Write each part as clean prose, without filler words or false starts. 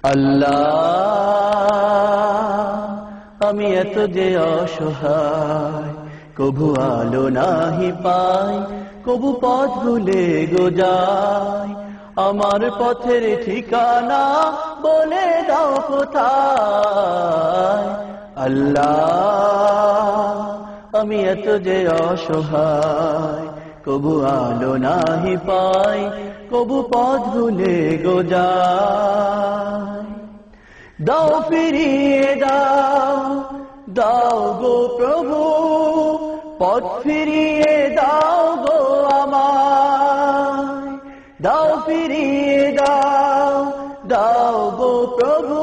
আল্লাহ আমি এত যে অসহায়, কভু আলো নাহি পাই, কভু পথ ভুলে গো যাই। আমার পথের ঠিকানা বলে দাও কোথায়। আল্লাহ আমি এত যে অসহায়, কভু আলো নাহি পাই, কভু পথ ভুলে গো যাই। দাও ফিরিয়ে দাও, দাও গো প্রভু, পথ ফিরিয়ে দাও গো আমায়। দাও ফিরিয়ে দাও, দাও গো প্রভু,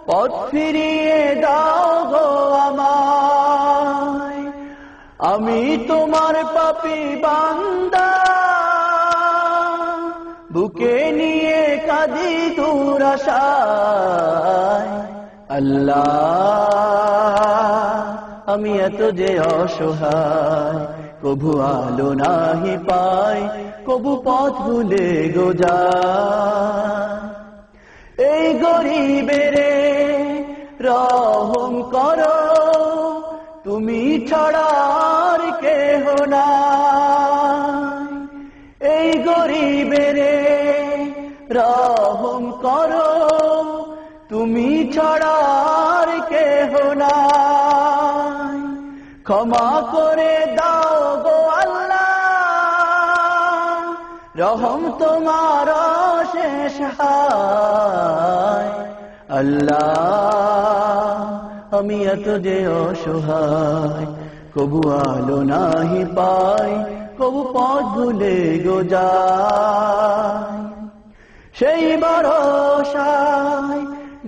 পথ ফিরিয়ে দাও গো আমায়। আমি তোমার পাপী বান্দা, বুকে নিয়ে কাঁদি দুরাশায়। আল্লাহ আমি এত যে অসহায়, কভু আলো নাহি পাই, কভু পথ ভুলে গো যাই। এই গরিবেরে রহম করো, তুমি ছাড়া আর কেহ নাই। এই গরিবেরে রহম করো, তুমি ছাড়া আর কেহ নাই। ক্ষমা করে দাও গো আল্লাহ, রহম তোমার শেষ হায়। আল্লাহ আমি এত যে অসহায়, কভু আলো নাহি পাই, কভু পথ ভুলে গো যাই। সেই ভরসায়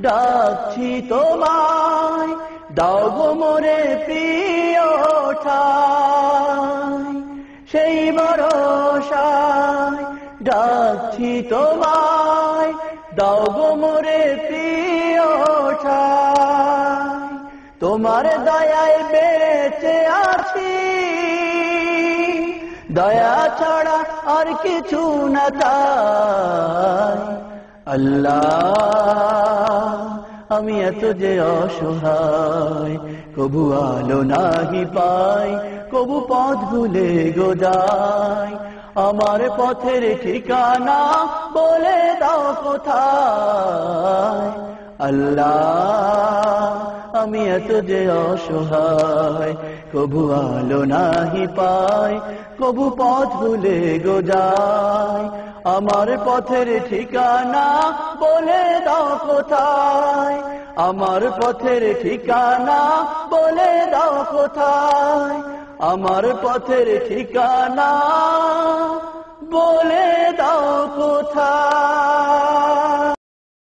ডাকছি তোমায়, দাও গো মোরে প্রিয় ঠাই। সেই ভরসায় ডাকছি তোমায়, দাও গো মোরে প্রিয় ঠাই। তোমার দয়ায় বেঁচে আছি, দয়া ছাড়া আর কিছু না চাই। আল্লাহ আমি এত যে অসহায়, কভু আলো নাহি পাই, কভু পথ ভুলে গো যাই। আমার পথের ঠিকানা বলে দাও কোথায়। আল্লাহ আমি এত যে অসহায়, কভু আলো নাহি পাই, কভু পথ ভুলে গো যাই। আমার পথের ঠিকানা বলে দাও কোথায়। আমার পথের ঠিকানা বলে দাও কোথায়। আমার পথের ঠিকানা বলে